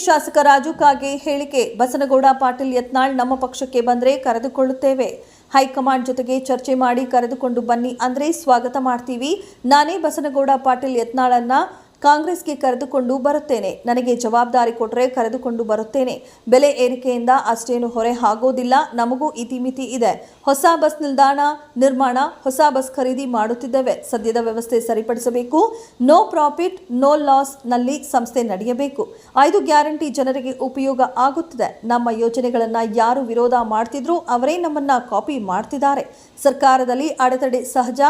ಶಾಸಕ ರಾಜು ಕಾಗೆ ಹೇಳಿಕೆ. ಬಸನಗೌಡ ಪಾಟೀಲ್ ಯತ್ನಾಳ್ ನಮ್ಮ ಪಕ್ಷಕ್ಕೆ ಬಂದರೆ ಕರೆದುಕೊಳ್ಳುತ್ತೇವೆ. ಹೈಕಮಾಂಡ್ ಜೊತೆಗೆ ಚರ್ಚೆ ಮಾಡಿ ಕರೆದುಕೊಂಡು ಬನ್ನಿ ಅಂದ್ರೆ ಸ್ವಾಗತ ಮಾಡ್ತೀವಿ. ನಾನೇ ಬಸನಗೌಡ ಪಾಟೀಲ್ ಯತ್ನಾಳನ್ನ ಕಾಂಗ್ರೆಸ್ಗೆ ಕರೆದುಕೊಂಡು ಬರುತ್ತೇನೆ. ನನಗೆ ಜವಾಬ್ದಾರಿ ಕೊಟ್ಟರೆ ಕರೆದುಕೊಂಡು ಬರುತ್ತೇನೆ. ಬೆಲೆ ಏರಿಕೆಯಿಂದ ಅಷ್ಟೇನು ಹೊರೆ ಆಗೋದಿಲ್ಲ. ನಮಗೂ ಇತಿಮಿತಿ ಇದೆ. ಹೊಸ ಬಸ್ ನಿಲ್ದಾಣ ನಿರ್ಮಾಣ, ಹೊಸ ಬಸ್ ಖರೀದಿ ಮಾಡುತ್ತಿದ್ದೇವೆ. ಸದ್ಯದ ವ್ಯವಸ್ಥೆ ಸರಿಪಡಿಸಬೇಕು. ನೋ ಪ್ರಾಫಿಟ್ ನೋ ಲಾಸ್ ನಲ್ಲಿ ಸಂಸ್ಥೆ ನಡೆಯಬೇಕು. 5 ಗ್ಯಾರಂಟಿ ಜನರಿಗೆ ಉಪಯೋಗ ಆಗುತ್ತಿದೆ. ನಮ್ಮ ಯೋಜನೆಗಳನ್ನ ಯಾರು ವಿರೋಧ ಮಾಡ್ತಿದ್ರು ಅವರೇ ನಮ್ಮನ್ನ ಕಾಪಿ ಮಾಡ್ತಿದ್ದಾರೆ. ಸರ್ಕಾರದಲ್ಲಿ ಅಡೆತಡೆ ಸಹಜ,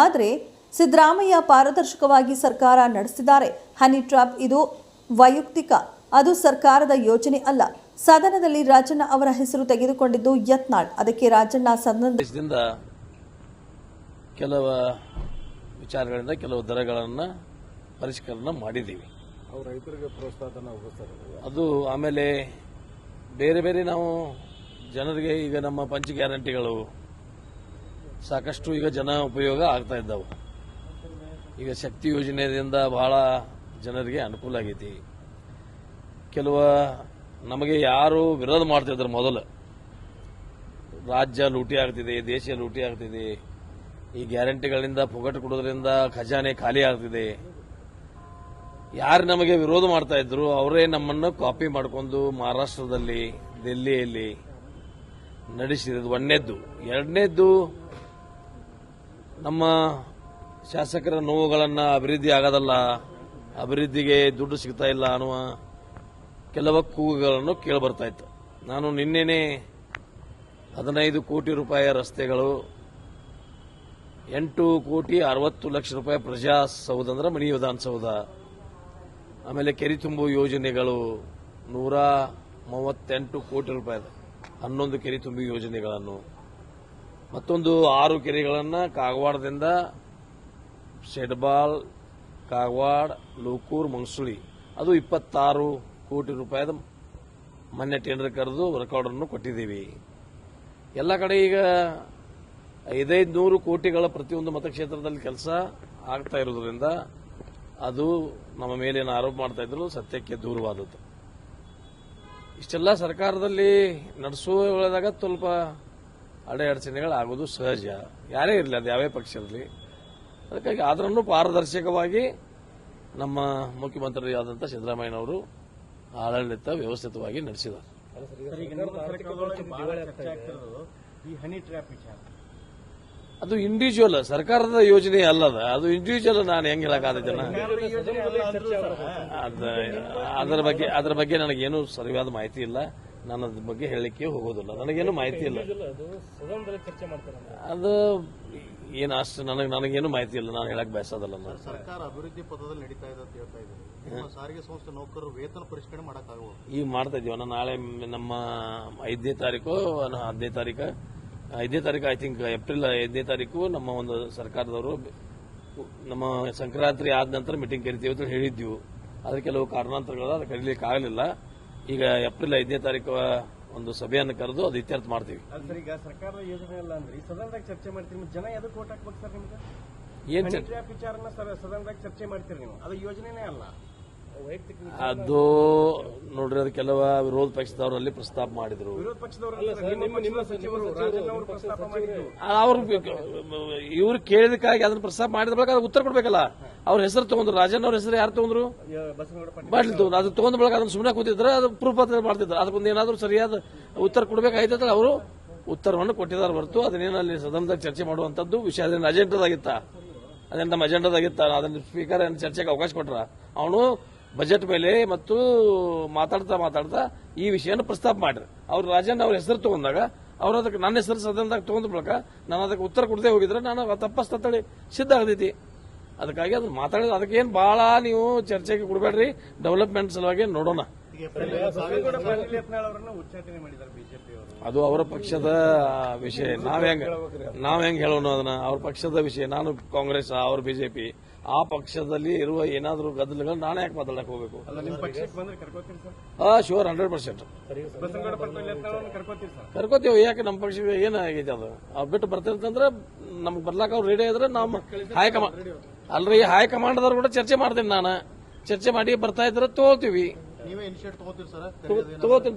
ಆದರೆ ಸಿದ್ದರಾಮಯ್ಯ ಪಾರದರ್ಶಕವಾಗಿ ಸರ್ಕಾರ ನಡೆಸಿದ್ದಾರೆ. ಹನಿ ಟ್ರ್ಯಾಪ್ ಇದು ವೈಯಕ್ತಿಕ, ಅದು ಸರ್ಕಾರದ ಯೋಜನೆ ಅಲ್ಲ. ಸದನದಲ್ಲಿ ರಾಜಣ್ಣ ಅವರ ಹೆಸರು ತೆಗೆದುಕೊಂಡಿದ್ದು ಯತ್ನಾಳ್. ಅದಕ್ಕೆ ರಾಜಣ್ಣ ಸದನದಿಂದ ಕೆಲವು ವಿಚಾರಗಳಿಂದ ಕೆಲವು ದರಗಳನ್ನು ಪರಿಷ್ಕರಣೆ ಮಾಡಿದ್ದೀವಿ. ರೈತರಿಗೆ ಪ್ರೋತ್ಸಾಹನ ಅದು ಆಮೇಲೆ ಬೇರೆ ಬೇರೆ ನಾವು ಜನರಿಗೆ ಈಗ ನಮ್ಮ ಪಂಚ ಗ್ಯಾರಂಟಿಗಳು ಸಾಕಷ್ಟು ಈಗ ಜನ ಉಪಯೋಗ ಆಗ್ತಾ ಇದ್ದಾವೆ. ಈಗ ಶಕ್ತಿ ಯೋಜನೆಯಿಂದ ಬಹಳ ಜನರಿಗೆ ಅನುಕೂಲ ಆಗೈತಿ. ಕೆಲವು ನಮಗೆ ಯಾರು ವಿರೋಧ ಮಾಡ್ತಿದ್ರು ಮೊದಲು, ರಾಜ್ಯ ಲೂಟಿ ಆಗ್ತಿದೆ, ದೇಶ ಲೂಟಿ ಆಗ್ತಿದೆ, ಈ ಗ್ಯಾರಂಟಿಗಳಿಂದ ಪುಗಟು ಕೊಡೋದ್ರಿಂದ ಖಜಾನೆ ಖಾಲಿ ಆಗ್ತಿದೆ, ಯಾರು ನಮಗೆ ವಿರೋಧ ಮಾಡ್ತಾ ಇದ್ರು ಅವರೇ ನಮ್ಮನ್ನು ಕಾಪಿ ಮಾಡಿಕೊಂಡು ಮಹಾರಾಷ್ಟ್ರದಲ್ಲಿ ದಿಲ್ಲಿಯಲ್ಲಿ ನಡೆಸಿರೋದು ಒಂದನೇದ್ದು. ಎರಡನೇದ್ದು, ನಮ್ಮ ಶಾಸಕರ ನೋವುಗಳನ್ನು ಅಭಿವೃದ್ಧಿ ಆಗೋದಲ್ಲ, ಅಭಿವೃದ್ಧಿಗೆ ದುಡ್ಡು ಸಿಗ್ತಾ ಇಲ್ಲ ಅನ್ನುವ ಕೆಲವು ಕೂಗುಗಳನ್ನು ಕೇಳಿಬರ್ತಾ ಇತ್ತು. ನಾನು ನಿನ್ನೆನೆ 15 ಕೋಟಿ ರೂಪಾಯಿ ರಸ್ತೆಗಳು, 8 ಕೋಟಿ 60 ಲಕ್ಷ ರೂಪಾಯಿ ಪ್ರಜಾಸೌಧ ಅಂದ್ರೆ ಮಣಿ ವಿಧಾನಸೌಧ, ಆಮೇಲೆ ಕೆರೆ ತುಂಬು ಯೋಜನೆಗಳು 138 ಕೋಟಿ ರೂಪಾಯಿ 11 ಕೆರೆ ತುಂಬಿ ಯೋಜನೆಗಳನ್ನು, ಮತ್ತೊಂದು 6 ಕೆರೆಗಳನ್ನು ಕಾಗವಾಡದಿಂದ ಶೆಡ್ಬಾಳ್, ಕಾಗವಾಡ, ಲೋಕೂರ್, ಮಂಗಸುಳಿ, ಅದು 26 ಕೋಟಿ ರೂಪಾಯಿದ ಮೊನ್ನೆ ಟೆಂಡರ್ ಕರೆದು ವರ್ಕ್ ಆರ್ಡರ್ ಕೊಟ್ಟಿದ್ದೀವಿ. ಎಲ್ಲ ಕಡೆ ಈಗ 500 ಕೋಟಿಗಳ ಪ್ರತಿಯೊಂದು ಮತಕ್ಷೇತ್ರದಲ್ಲಿ ಕೆಲಸ ಆಗ್ತಾ ಇರೋದ್ರಿಂದ ಅದು ನಮ್ಮ ಮೇಲೇನು ಆರೋಪ ಮಾಡ್ತಾ ಇದ್ರು ಸತ್ಯಕ್ಕೆ ದೂರವಾದದ್ದು. ಇಷ್ಟೆಲ್ಲ ಸರ್ಕಾರದಲ್ಲಿ ನಡೆಸುವಾಗ ಸ್ವಲ್ಪ ಅಡೆತಡೆಗಳಾಗೋದು ಸಹಜ, ಯಾರೇ ಇರಲಿ, ಅದು ಯಾವೇ ಪಕ್ಷ ಇರಲಿ. ಅದಕ್ಕಾಗಿ ಆದ್ರೂ ಪಾರದರ್ಶಕವಾಗಿ ನಮ್ಮ ಮುಖ್ಯಮಂತ್ರಿಯಾದಂಥ ಸಿದ್ದರಾಮಯ್ಯನವರು ಆಡಳಿತ ವ್ಯವಸ್ಥಿತವಾಗಿ ನಡೆಸಿದ್ದಾರೆ. ಅದು ಇಂಡಿವಿಜುವಲ್ ಸರ್ಕಾರದ ಯೋಜನೆ ಅಲ್ಲದ, ಅದು ಇಂಡಿವಿಜುವಲ್. ನಾನು ಹೆಂಗ್ ಹೇಳಕ್ಕಾಗತ್ತೇನ, ಅದರ ಬಗ್ಗೆ ನನಗೇನು ಸರಿಯಾದ ಮಾಹಿತಿ ಇಲ್ಲ. ನಾನು ಅದ್ರ ಬಗ್ಗೆ ಹೇಳಲಿಕ್ಕೆ ಹೋಗೋದಿಲ್ಲ, ನನಗೇನು ಮಾಹಿತಿ ಇಲ್ಲ. ಅದು ಏನು ಅಷ್ಟು ನನಗೇನು ಮಾಹಿತಿ ಇಲ್ಲ, ನಾನು ಹೇಳಕ್ ಬಯಸೋದಲ್ಲ. ಸರ್ಕಾರ ಅಭಿವೃದ್ಧಿ ಪದದಲ್ಲಿ ನಡೀತಾ ಇದೆ ಅಂತ ಹೇಳ್ತಾ ಇದ್ದಾರೆ. ಸಾರಿಗೆ ಸಂಸ್ಥೆ ನೌಕರರು ವೇತನ ಪರಿಷ್ಕರಣೆ ಮಾಡಕ್ಕಾಗಬಹುದು. ಈಗ ಮಾಡ್ತಾ ಇದೀವಿ. ನಾಳೆ ನಮ್ಮ 5ನೇ ತಾರೀಕು 10ನೇ ತಾರೀಕು 5ನೇ ತಾರೀಕು ಐ ಥಿಂಕ್ ಏಪ್ರಿಲ್ 5ನೇ ತಾರೀಕು ನಮ್ಮ ಒಂದು ಸರ್ಕಾರದವರು ನಮ್ಮ ಸಂಕ್ರಾಂತಿ ಆದ ನಂತರ ಮೀಟಿಂಗ್ ಕರಿತೀವಿ ಅಂತ ಹೇಳಿದ್ವಿ. ಅದ್ರ ಕೆಲವು ಕಾರಣಾಂತರಗಳು ಅದು ಕರೀಲಿಕ್ಕೆ ಆಗಲಿಲ್ಲ. ಈಗ ಏಪ್ರಿಲ್ 5ನೇ ತಾರೀಕು ಒಂದು ಸಭೆಯನ್ನು ಕರೆದು ಅದು ಇತ್ಯರ್ಥ ಮಾಡ್ತೀವಿ. ಈಗ ಸರ್ಕಾರದ ಯೋಜನೆ ಅಲ್ಲ ಅಂದ್ರೆ ಸದನದಾಗ ಚರ್ಚೆ ಮಾಡ್ತೀವಿ. ಜನ ಎದಕ್ಕೆ ಓಟ್ ಹಾಕ್ಬೇಕು ಸರ್ ನಿಮ್ಗೆ? ಏನ್ ವಿಚಾರನ ಸದನದಾಗ ಚರ್ಚೆ ಮಾಡ್ತೀರಿ ನೀವು, ಅದು ಯೋಜನೆನೇ ಅಲ್ಲ. ಅದು ನೋಡ್ರಿ, ಅದು ಕೆಲವು ವಿರೋಧ ಪಕ್ಷದವರಲ್ಲಿ ಪ್ರಸ್ತಾಪ ಮಾಡಿದ್ರು. ವಿರೋಧ ಪಕ್ಷದವರು ಪ್ರಸ್ತಾಪ ಮಾಡಿದ್ರು. ಅವ್ರು ಇವ್ರು ಕೇಳಿದಕ್ಕಾಗಿ ಅದನ್ನ ಪ್ರಸ್ತಾಪ ಮಾಡಿದ ಬಳಿಕ ಅದು ಉತ್ತರ ಕೊಡ್ಬೇಕಲ್ಲ. ಅವ್ರ ಹೆಸರು ತಗೊಂಡ್ರು, ರಾಜಣ್ಣ ಅವ್ರ ಹೆಸರು ಯಾರು ತಗೊಂಡ್ರು? ಮಾಡ್ಲಿ ತಗೊಂಡು ಅದು ತಗೊಂಡ್ ಬಳಿಕ ಅದನ್ನ ಸುಮ್ಮನೆ ಕೂತಿದ್ರೆ ಅದು ಪ್ರೂಫ್ ಮಾಡ್ತಿದ್ರು. ಅದಕ್ಕೊಂದು ಏನಾದ್ರು ಸರಿಯಾದ ಉತ್ತರ ಕೊಡ್ಬೇಕಾಯ್ತಲ್ಲ. ಅವರು ಉತ್ತರವನ್ನು ಕೊಟ್ಟಿದ್ದಾರೆ ಹೊರತು ಅದನ್ನೇನಲ್ಲಿ ಸದನದಾಗ ಚರ್ಚೆ ಮಾಡುವಂತದ್ದು ವಿಷಯ ಅದೇನು ಅಜೆಂಡಾದಾಗಿತ್ತ, ಅದೇನು ನಮ್ಮ ಅಜೆಂಡಾದಾಗಿತ್ತ, ಅದನ್ನ ಸ್ಪೀಕರ್ ಚರ್ಚೆಗೆ ಅವಕಾಶ ಕೊಟ್ರ. ಅವನು ಬಜೆಟ್ ಮೇಲೆ ಮತ್ತು ಮಾತಾಡ್ತಾ ಈ ವಿಷಯನ ಪ್ರಸ್ತಾಪ ಮಾಡ್ರಿ. ಅವ್ರು ರಾಜಣ್ಣ ಅವ್ರ ಹೆಸರು ತಗೊಂಡಾಗ ಅವ್ರ ಅದಕ್ಕೆ ನನ್ನ ಹೆಸರು ಸದನದಾಗ ತಗೊಂಡ ಬಳಿಕ ನಾನು ಅದಕ್ಕೆ ಉತ್ತರ ಕೊಡದೆ ಹೋಗಿದ್ರೆ ನಾನು ತಪ್ಪಸ್ತಳಿ ಸಿದ್ಧ ಆಗತೈತಿ. ಅದಕ್ಕಾಗಿ ಅದನ್ನ ಮಾತಾಡಿದ್ರೆ ಅದಕ್ಕೇನು ಬಹಳ ನೀವು ಚರ್ಚೆಗೆ ಕೊಡಬೇಡ್ರಿ. ಡೆವಲಪ್ಮೆಂಟ್ ಸಲುವಾಗಿ ನೋಡೋಣ. ಅದು ಅವರ ಪಕ್ಷದ ವಿಷಯ. ನಾವ್ ಹೆಂಗ್ ಹೇಳೋಣ ಅದನ್ನ? ಅವ್ರ ಪಕ್ಷದ ವಿಷಯ. ನಾನು ಕಾಂಗ್ರೆಸ್, ಅವ್ರ ಬಿಜೆಪಿ, ಆ ಪಕ್ಷದಲ್ಲಿ ಇರುವ ಏನಾದರೂ ಗದ್ದಲಗಳು ನಾನೇ ಯಾಕೆ ಮಾತಾಡಕ್ ಹೋಗ್ಬೇಕು? ಶೋರ್ 100% ಕರ್ಕೋತೀವಿ. ಯಾಕೆ ನಮ್ಮ ಪಕ್ಷಕ್ಕೆ ಏನಾಗೈತೆ ಅದು ಬಿಟ್ಟು ಬರ್ತಿರ್ತಂದ್ರೆ ನಮ್ಗೆ ಬರ್ಲಾಕ ಅವ್ರು ರೆಡಿ ಆದ್ರೆ ನಮ್ಮ ಹೈಕಮಾಂಡ್ ಹೈಕಮಾಂಡ್ದವ್ರು ಕೂಡ ಚರ್ಚೆ ಮಾಡ್ತೀನಿ. ನಾನು ಚರ್ಚೆ ಮಾಡಿ ಬರ್ತಾ ಇದ್ರೆ ತಗೋತೀವಿ. ನೀವೇ ಇನಿಷಿಯೇಟ್ ತಗೋತೀರಿ ಸರ್?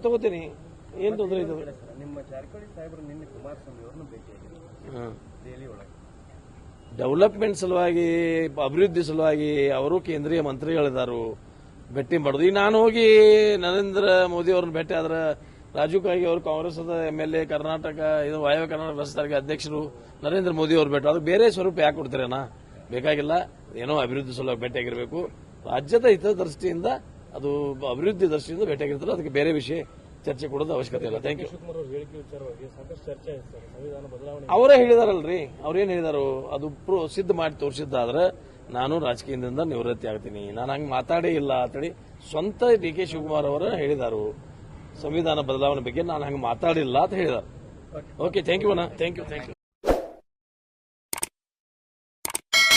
ತಗೋತೀನಿ ಏನ್ ತೊಂದರೆ ಇದು? ನಿಮ್ಮ ಜಾರಕಿಹೊಳಿ ಸಾಹೇಬರು ನಿನ್ನೆ ಕುಮಾರಸ್ವಾಮಿ ಅವ್ರನ್ನ ಭೇಟಿಯಾಗಿದ್ದಾರೆ ದೆಹಲಿ ಒಳಗೆ. ಡೆವಲಪ್ಮೆಂಟ್ ಸಲುವಾಗಿ, ಅಭಿವೃದ್ಧಿ ಸಲುವಾಗಿ ಅವರು ಕೇಂದ್ರೀಯ ಮಂತ್ರಿಗಳಿದ್ದಾರು, ಭೇಟಿ ಮಾಡೋದು. ಈಗ ನಾನು ಹೋಗಿ ನರೇಂದ್ರ ಮೋದಿ ಅವ್ರನ್ನ ಭೇಟಿ ಆದ್ರೆ, ರಾಜೀವ್ ಕಾಗಿ ಅವರು ಕಾಂಗ್ರೆಸ್ MLA ಕರ್ನಾಟಕ, ಇದು ವಾಯವ್ಯ ಕರ್ನಾಟಕ ರಾಜ್ಯ ಸಾರಿಗೆ ಅಧ್ಯಕ್ಷರು ನರೇಂದ್ರ ಮೋದಿ ಅವರು ಭೇಟಿ, ಅದು ಬೇರೆ ಸ್ವರೂಪ ಯಾಕೆ ಕೊಡ್ತೀರೇನಾ? ಬೇಕಾಗಿಲ್ಲ. ಏನೋ ಅಭಿವೃದ್ಧಿ ಸಲುವಾಗಿ ಭೇಟಿಯಾಗಿರಬೇಕು. ರಾಜ್ಯದ ಹಿತದೃಷ್ಟಿಯಿಂದ, ಅದು ಅಭಿವೃದ್ಧಿ ದೃಷ್ಟಿಯಿಂದ ಭೇಟಿಯಾಗಿರ್ತಾರೆ. ಅದಕ್ಕೆ ಬೇರೆ ವಿಷಯ ಚರ್ಚೆ ಕೊಡೋದು ಅವಶ್ಯಕತೆ ಇಲ್ಲ. Thank you. ಅವರೇ ಹೇಳಿದಾರಲ್ರಿ, ಅವ್ರೇನ್ ಹೇಳಿದಾರು ಅದು ಸಿದ್ಧ ಮಾಡಿ ತೋರಿಸಿದ್ದಾದ್ರೆ ನಾನು ರಾಜಕೀಯದಿಂದ ನಿವೃತ್ತಿ ಆಗ್ತೀನಿ, ನಾನು ಹಂಗೆ ಮಾತಾಡೇ ಇಲ್ಲ ಅಂತೇಳಿ ಸ್ವಂತ DK ಶಿವಕುಮಾರ್ ಅವರ ಹೇಳಿದಾರು. ಸಂವಿಧಾನ ಬದಲಾವಣೆ ಬಗ್ಗೆ ನಾನು ಹಂಗೆ ಮಾತಾಡಿಲ್ಲ ಅಂತ ಹೇಳಿದಾರೆ. ಓಕೆ, ಥ್ಯಾಂಕ್ ಯು ಅಣ್ಣ, ಥ್ಯಾಂಕ್ ಯು.